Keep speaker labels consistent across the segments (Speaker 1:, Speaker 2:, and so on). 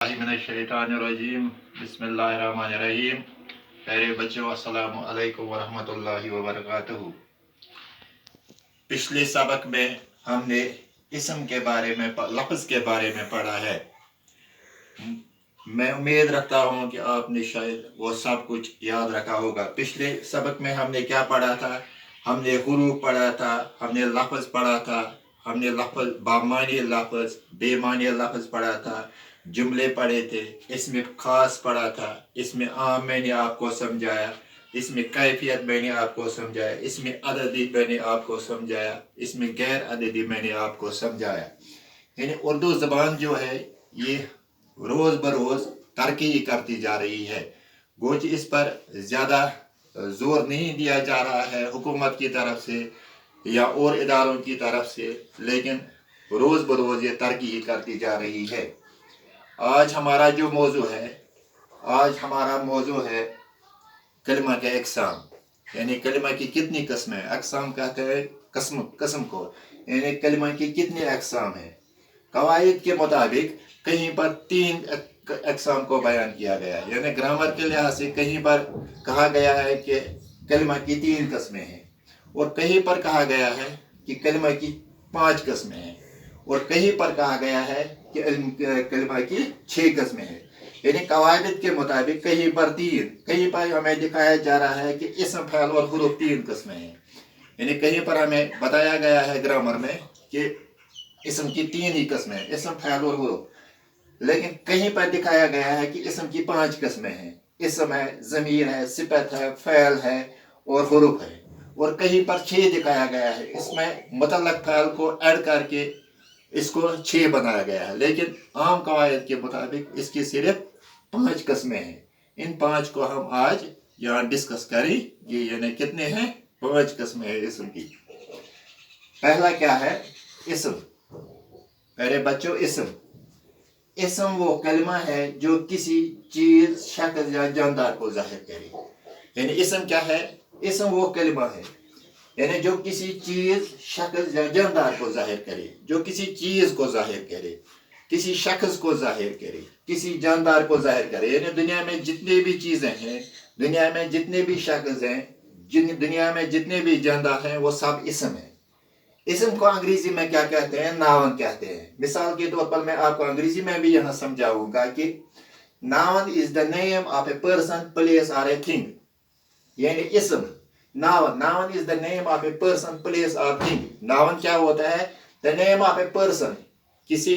Speaker 1: मिनश्शैतानिर्रजीम बिस्मिल्लाहिर्रहमानिर्रहीम। प्यारे बच्चों, अस्सलामु अलैकुम वरहमतुल्लाहि वबरकातुहू। पिछले सबक में हमने इसम के बारे में, लफ्ज़ के बारे में पढ़ा है। मैं उम्मीद रखता हूँ कि आपने शायद वो सब कुछ याद रखा होगा। पिछले सबक में हमने क्या पढ़ा था? हमने हुरूफ पढ़ा था, हमने लफ्ज़ पढ़ा था, हमने लफ्ज़ बामानी लफ्ज़, बेमानी लफ्ज़ पढ़ा था, जुमले पढ़े थे, इसमें ख़ास पढ़ा था, इसमें आम मैंने आपको समझाया, इसमें कैफियत मैंने आपको समझाया, इसमें अददी मैंने आपको समझाया, इसमें गैर अददी मैंने आपको समझाया। यानी उर्दू ज़बान जो है ये रोज़ बरोज़ तरक्की करती जा रही है। गोच इस पर ज़्यादा जोर नहीं दिया जा रहा है हुकूमत की तरफ से या और इदारों की तरफ से, लेकिन रोज़ बरोज़ ये तरक्की करती जा रही है। आज हमारा जो मौजू है, आज हमारा मौजू है कलिमा के अक़साम, यानी कलिमा की कितनी किस्में। अक़साम कहते हैं किस्म को, यानी कलिमा की कितनी अक़साम है। कवायद के मुताबिक कहीं पर 3 अक़साम को बयान किया गया है, यानी ग्रामर के लिहाज से कहीं पर कहा गया है कि कलिमा की 3 किस्में हैं, और कहीं पर कहा गया है कि कलिमा की 5 किस्में हैं, और कहीं पर कहा गया है कि कलिमा की 6 किस्में हैं। यानी कवायद के मुताबिक कहीं पर 3, कहीं पर हमें दिखाया जा रहा है कि इसम, फ़इल और हुरूफ 3 किस्में हैं। यानी कहीं पर हमें बताया गया है ग्रामर में कि इसम की 3 ही किस्में हैं, इसम, फ़इल और हुरूफ, लेकिन कहीं पर दिखाया गया है कि इसम की 5 किस्में हैं। इसम है, ज़मीर है, सिफत है, फ़इल है और हुरूफ है। और कहीं पर 6 दिखाया गया है, इसमें मुतल्लक़ फ़इल को ऐड करके इसको 6 बनाया गया है, लेकिन आम कवायद के मुताबिक इसकी सिर्फ 5 किस्में हैं। इन 5 को हम आज यहाँ डिस्कस करेंगे। यानी कितने हैं? 5 किस्में हैं इसम की। पहला क्या है? इसम। मेरे बच्चों, इसम वो कलमा है जो किसी चीज, शख्स या जानदार को जाहिर करे। यानी इसम क्या है? इसम वो कलमा है यानी जो किसी चीज, शख्स या जानदार को जाहिर करे, जो किसी चीज को जाहिर करे, किसी शख्स को जाहिर करे, किसी जानदार को जाहिर करे। यानी दुनिया में जितनी भी चीजें हैं, दुनिया में जितने भी शख्स हैं, दुनिया में जितने भी जानदार हैं, वो सब इसम है। इसम को अंग्रेजी में क्या कहते हैं? नाउन कहते हैं। मिसाल के तौर पर मैं आपको अंग्रेजी में भी यहाँ समझाऊंगा कि noun is the name of a person, place और ए थिंग। यानी इसम, noun is the name of a person, place और थिंग। नाउन क्या होता है? The name of a person, किसी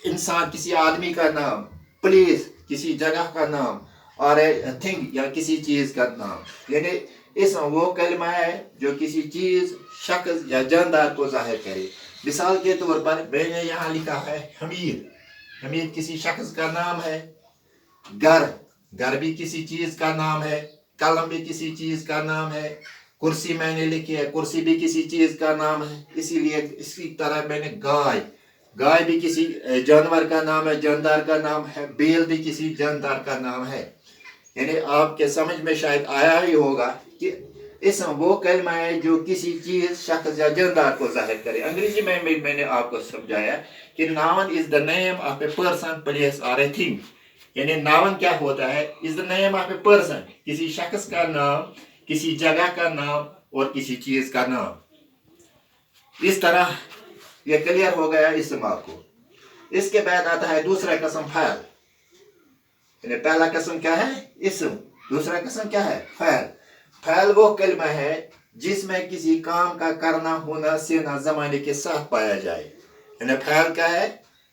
Speaker 1: इंसान, किसी आदमी का नाम, प्लेस, किसी जगह का नाम, और ए थिंग या किसी चीज का नाम। यानी इसम वो कलमा है जो किसी चीज, शख्स या जानदार को जाहिर करे। मिसाल के तौर पर मैंने यहाँ लिखा है हमीद। हमीद किसी शख्स का नाम है। घर भी किसी चीज का नाम है। कलम भी किसी चीज का नाम है। कुर्सी मैंने लिखी है, कुर्सी भी किसी चीज का नाम है। इसीलिए इसी तरह मैंने गाय भी किसी जानवर का नाम है, जानदार का नाम है। बैल भी किसी जानदार का नाम है। यानी आपके समझ में शायद आया ही होगा कि इसम वो कलमा है जो किसी चीज, शख्स या जानदार को जाहिर करे। अंग्रेजी में मैंने आपको समझाया कि noun is the name of a person, place और ए थिंग। यानी नाउन क्या होता है? Is the name of a person, किसी शख्स का नाम, किसी जगह का नाम और किसी चीज का नाम। इस तरह यह क्लियर हो गया इसम आपको। इसके बाद आता है दूसरा किस्म, फ़इल। पहला किस्म क्या है? इसम। दूसरा किस्म क्या है? फ़इल। फ़इल वो कलमा है जिसमें किसी काम का करना, होना, सेना ज़माने के साथ पाया जाए। यानी फ़इल क्या है?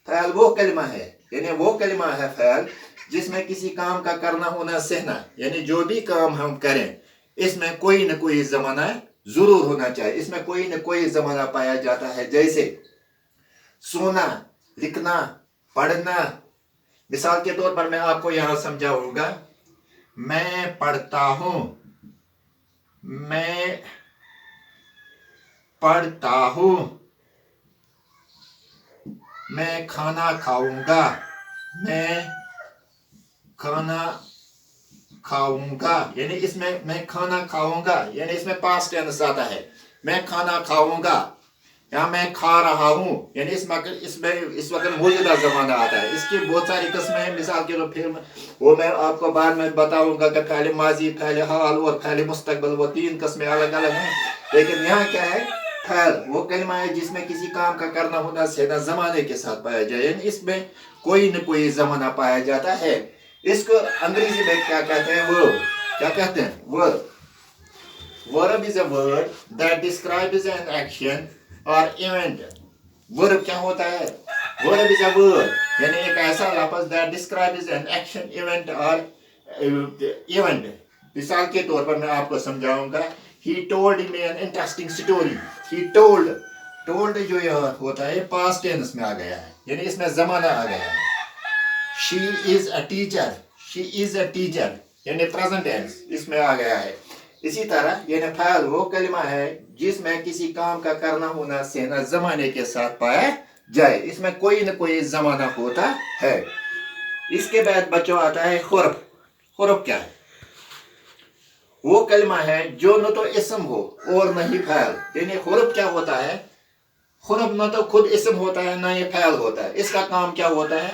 Speaker 1: फ़इल वो कलमा है, यानी वो कलमा है फ़इल जिसमें किसी काम का करना, होना, सहना, यानी जो भी काम हम करें इसमें कोई न कोई ज़माना जरूर होना चाहिए। इसमें कोई न कोई ज़माना पाया जाता है, जैसे सोना, लिखना, पढ़ना। मिसाल के तौर पर मैं आपको यहां समझाऊंगा। मैं पढ़ता हूं, मैं पढ़ता हूं, मैं खाना खाऊंगा, मैं खाना खाऊंगा। यानी इसमें मैं खाना खाऊंगा, यानी इसमें पास्ट टेंस आता है। मैं खाना खाऊंगा, यहाँ मैं खा रहा हूँ, यानी इसमें इस वक्त मौजूदा ज़माना आता है। इसकी बहुत सारी किस्में हैं, मिसाल के तौर फिर वो मैं आपको बाद में बताऊंगा कि फ़ैल माजी, फ़ैल हाल और फ़ैल मुस्तकबिल, वो 3 किस्में अलग अलग हैं। लेकिन यहाँ क्या है, फ़ैल वो कलमा है जिसमें किसी काम का करना होना सीधा ज़माने के साथ पाया जाए, यानी इसमें कोई न कोई ज़माना पाया जाता है। इसको अंग्रेजी में क्या कहते हैं, वर्ब। क्या कहते हैं, verb. Verb is a word that describes an action or event. Verb क्या होता है? Verb is a word, यानी एक ऐसा लफ्ज़ that describes an action, event or event. मिसाल के तौर पर मैं आपको समझाऊंगा। He told me an interesting story. He told जो यहाँ होता है past tense में आ गया है, यानी इसमें ज़माना आ गया है। She is a teacher. She is a teacher, यानी present tense इसमें आ गया है। इसी तरह ये फ़ैल वो कलमा है जिसमें किसी काम का करना होना सेना ज़माने के साथ पाया जाए, इसमें कोई न कोई ज़माना होता है। इसके बाद बच्चों आता है हुर्फ। हुर्फ क्या है? वो कलमा है जो न तो इस्म हो और न ही फ़ैल, यानी हुर्फ क्या होता है? हुर्फ न तो खुद इस्म होता है न ये फ़ैल होता है। इसका काम क्या होता है?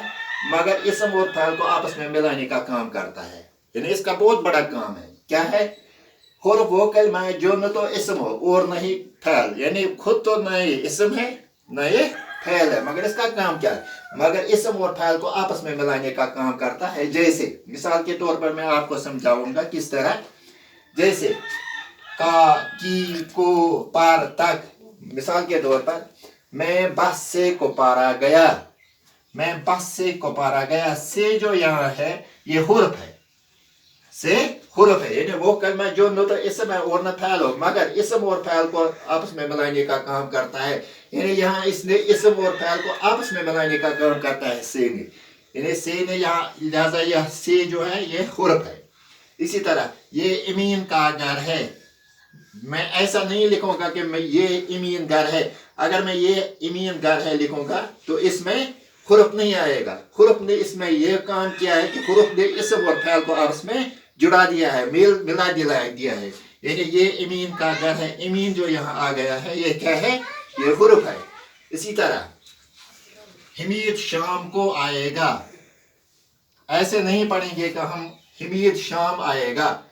Speaker 1: मगर इस्म और फ़ैल को आपस में मिलाने का काम करता है, यानी इसका बहुत बड़ा काम है। क्या है? हुर्फ वो कलमा है जो न तो इस्म हो और न ही फ़ैल, यानी खुद तो न ये इस्म है न ये फ़ैल है, मगर इसका काम क्या है? मगर इस्म और फ़ैल को आपस में मिलाने का काम करता है। जैसे मिसाल के तौर पर मैं आपको समझाऊंगा किस तरह। जैसे का, की, को, पार, तक। मिसाल के तौर पर मैं बस से कोपारा गया। मैं बस से कोपारा गया। से जो यहाँ है ये हुर्फ है। से हुर्फ है, यानी वो कलमा जो न तो इस्म है और न फ़ैल हो, मगर इस्म और फ़ैल को आपस में मिलाने का काम करता है। यानी यहाँ इसने इस्म और फ़ैल को आपस में मिलाने का काम करता है से ने, यानी से ने यहाँ, लिहाजा यह से जो है ये हुर्फ है। इसी तरह ये इमीन का घर है। मैं ऐसा नहीं लिखूंगा कि मैं ये इमीन घर है। अगर मैं ये इमीन घर है लिखूंगा तो इसमें हुर्फ नहीं आएगा। हुर्फ ने इसमें यह काम किया है कि हुर्फ ने इस्म और फ़ैल को आपस में जुड़ा दिया है, मिला दिया है, यानी ये इमीन का घर है। इमीन जो यहाँ आ गया है ये क्या है? ये हुर्फ है। इसी तरह हमीद शाम को आएगा। ऐसे नहीं पढ़ेंगे कि हम हमीद शाम आएगा।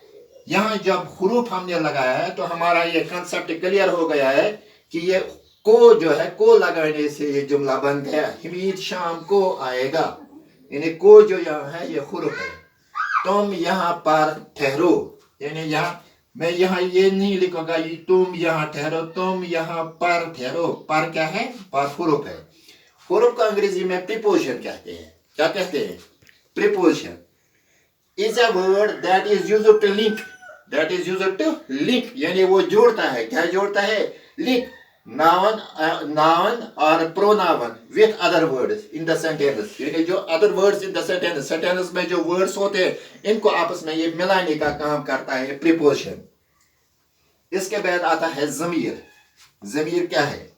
Speaker 1: यहाँ जब हुरूफ हमने लगाया है तो हमारा ये कंसेप्ट क्लियर हो गया है कि ये को जो है, को लगाने से ये जुमला बन गया, हमीद शाम को आएगा, यानी को जो यहाँ है ये हुरूफ है। तुम यहाँ पर ठहरो, यानी यहाँ मैं यहाँ ये नहीं लिखूंगा ये तुम यहाँ ठहरो, तुम यहाँ पर ठहरो। पर क्या है? पर हुरूफ है। हुरूफ का अंग्रेजी में प्रीपोजिशन कहते हैं। क्या कहते हैं? Preposition is a word that is used to link. That is used to link, यानी वो जोड़ता है। क्या जोड़ता है? Link noun or pronoun with other words in the sentence, यानी जो other words in the sentence में जो words होते हैं इनको आपस में ये मिलाने का काम करता है preposition। इसके बाद आता है ज़मीर। ज़मीर क्या है?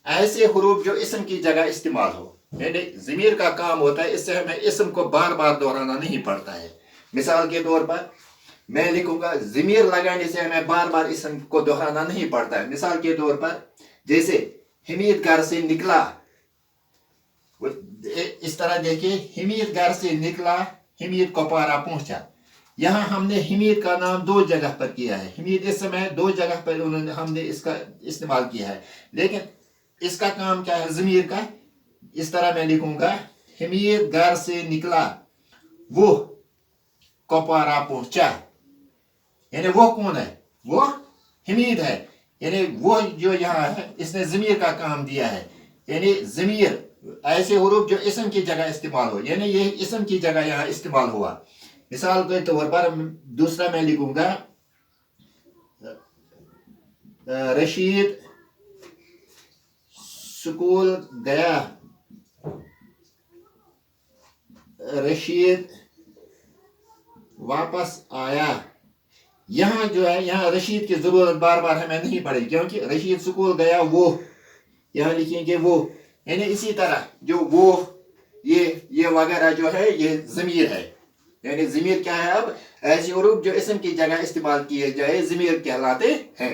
Speaker 1: ऐसे हुरूफ जो इस्म की जगह इस्तेमाल हो, यानी ज़मीर का काम होता है इससे हमें इस्म को बार बार दोहराना नहीं पड़ता है। मिसाल के तौर पर मैं लिखूंगा ज़मीर लगाने से हमें बार बार इस्म को दोहराना नहीं पड़ता है। मिसाल के तौर पर जैसे हमीद घर से निकला, इस तरह देखिए, हमीद घर से निकला, हमीद कोपारा पहुंचा। यहाँ हमने हमीद का नाम 2 जगह पर किया है। हमीद इस समय 2 जगह पर हमने इसका इस्तेमाल किया है, लेकिन इसका काम क्या है ज़मीर का? इस तरह मैं लिखूंगा हमीद घर से निकला, वो कोपारा पहुंचा। यानी वो कौन है? वो हमीद है, यानी वो जो यहाँ है इसने ज़मीर का काम दिया है। यानी ज़मीर ऐसे हुरूफ जो इस्म की जगह इस्तेमाल हो, यानी ये इस्म की जगह यहाँ इस्तेमाल हुआ। मिसाल के तौर पर दूसरा मैं लिखूंगा रशीद स्कूल गया, रशीद वापस आया। यहाँ जो है, यहाँ रशीद की जरूरत बार बार हमें नहीं पड़ेगी क्योंकि रशीद स्कूल गया, वो यहाँ लिखेंगे वो। यानी इसी तरह जो वो ये वगैरह जो है ये ज़मीर है। यानी ज़मीर क्या है? अब ऐसे हुरूफ जो इस्म की जगह इस्तेमाल किए जाए ज़मीर कहलाते हैं।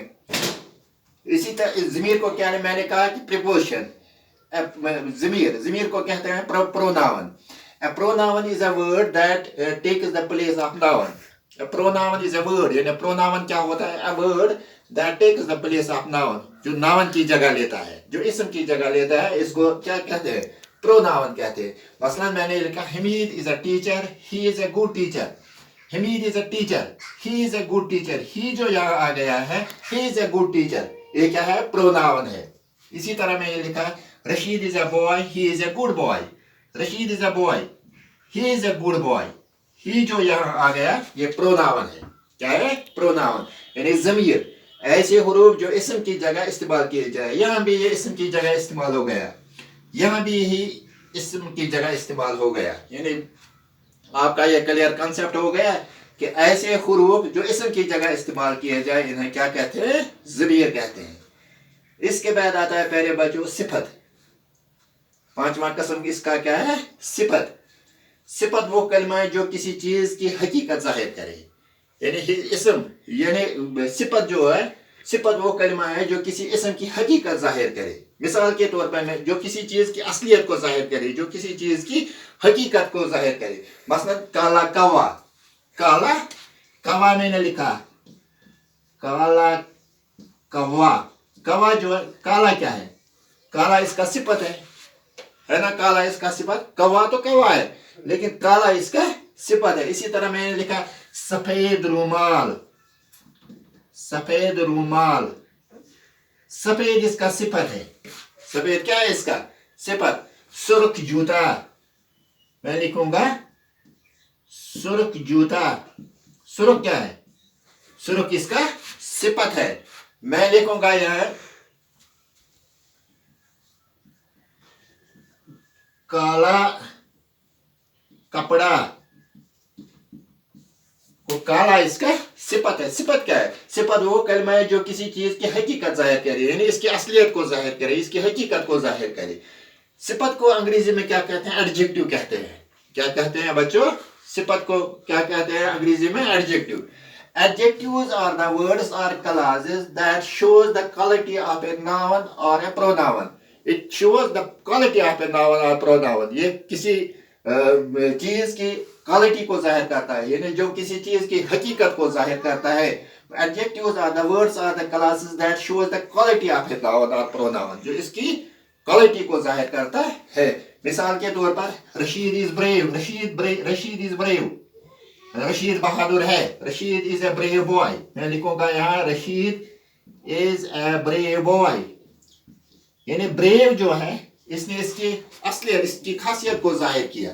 Speaker 1: इसी तरह ज़मीर को क्या मैंने कहा कि प्रीपोजिशन, ज़मीर को कहते हैं pronoun. A pronoun is a word that takes the place of noun. A pronoun is a word. यानी pronoun क्या होता है? A word that takes the place of noun. जो noun की जगह लेता है, जो इसम की जगह लेता है, इसको क्या कहते हैं? Pronoun कहते हैं. मसलन मैंने लिखा Hamid is a teacher. He is a good teacher. Hamid is a teacher. He is a good teacher. He जो यहाँ आ गया है, he is a good teacher. ये क्या है? Pronoun है. इसी तरह मैंने लिखा Rashid is a boy. He is a good boy. Rashid is a boy. He is a good boy. He जो यहाँ आ गया ये प्रोनाउन है. क्या है? प्रोनाउन. यानी ज़मीर. ऐसे हुरूफ जो इसम की जगह इस्तेमाल किए जाए. यहाँ भी ये इसम की जगह इस्तेमाल हो गया. यहाँ भी ही इसम की जगह इस्तेमाल हो गया. यानी आपका ये क्लियर कंसेप्ट हो गया कि ऐसे हुरूफ जो इसम की जगह इस्तेमाल किए जाए इन्हें क्या कहते हैं? ज़मीर कहते हैं. इसके बाद आता है प्यारे बच्चों सिफत. पांचवा किस्म इसका क्या है? सिफत. सिफत वो कलमा है जो किसी चीज की हकीकत जाहिर करे. यानी इसम यानी सिफत जो है, सिफत वो कलमा है जो किसी इसम की हकीकत जाहिर करे. मिसाल के तौर पर मैं जो किसी चीज की असलियत को जाहिर करे, जो किसी चीज की हकीकत को जाहिर करे. मसलन काला कवा. काला कवा मैंने लिखा काला कवा. कवा जो है काला क्या है? काला इसका सिफत है ना? काला इसका सिफत. कवा तो कवा है लेकिन काला इसका सिफत है. इसी तरह मैंने लिखा सफेद रूमाल. सफेद रूमाल. सफेद इसका सिफत है. सफेद क्या है इसका? सिफत. सुर्ख जूता. मैं लिखूंगा सुर्ख जूता. सुर्ख क्या है? सुर्ख इसका सिफत है. मैं लिखूंगा यह काला कपड़ा. वो काला इसका सिफत है. सिफत क्या है? सिफत वो कलमा है जो किसी चीज की हकीकत जाहिर करे, यानी इसकी असलियत को जाहिर करे, इसकी हकीकत को जाहिर करे. सिफत को अंग्रेजी में क्या कहते हैं? एडजेक्टिव कहते हैं. क्या कहते हैं बच्चों? सिफत को क्या कहते हैं अंग्रेजी में? Adjective. Adjectives are the words or clauses that shows the quality of a noun or a pronoun. It shows the quality of a noun or pronoun. ये किसी चीज की क्वालिटी को जाहिर करता है, यानी जो किसी चीज की हकीकत को जाहिर करता है. Adjectives are the words or the clauses that shows the quality of a noun or pronoun. जो इसकी क्वालिटी को जाहिर करता है. मिसाल के तौर पर Rashid is brave. Rashid is brave. Rashid बहादुर है. Rashid is a brave boy. मैं लिखूंगा यहाँ Rashid is a brave boy. यानी ब्रेव जो है इसने इसकी असलियत, इसकी खासियत को जाहिर किया.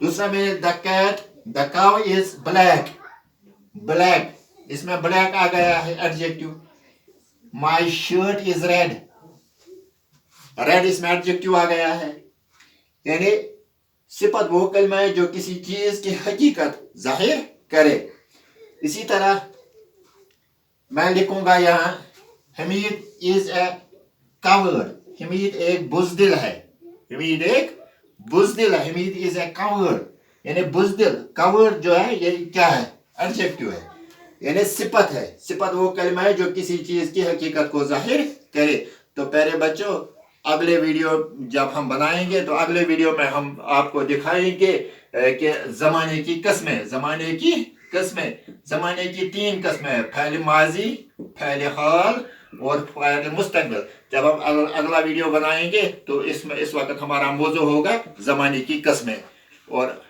Speaker 1: दूसरा में the cat the cow is black. Black इसमें ब्लैक आ गया है adjective. My shirt is red. Red इसमें एडजेक्टिव आ गया है. यानी सिफत वो कलमा है जो किसी चीज की हकीकत जाहिर करे. इसी तरह मैं लिखूंगा यहाँ Hamid is a coward. Hamid एक बुज़दिल है. हमीद एक बुज़दिल है. Hamid is a coward. यानी बुज़दिल. कावर्ड जो है ये क्या है? एडजेक्टिव है, यानी सिफत है. सिफत वो कलमा है जो किसी चीज की हकीकत को जाहिर करे. तो प्यारे बच्चों अगले वीडियो जब हम बनाएंगे तो अगले वीडियो में हम आपको दिखाएंगे कि ज़माने की किस्में. ज़माने की किस्में. ज़माने की 3 किस्में: फ़ैल माजी, फ़ैल हाल और फ़ैल मुस्तक़बिल. जब हम अगला वीडियो बनाएंगे तो इसमें इस वक्त हमारा मौजू होगा ज़माने की किस्में. और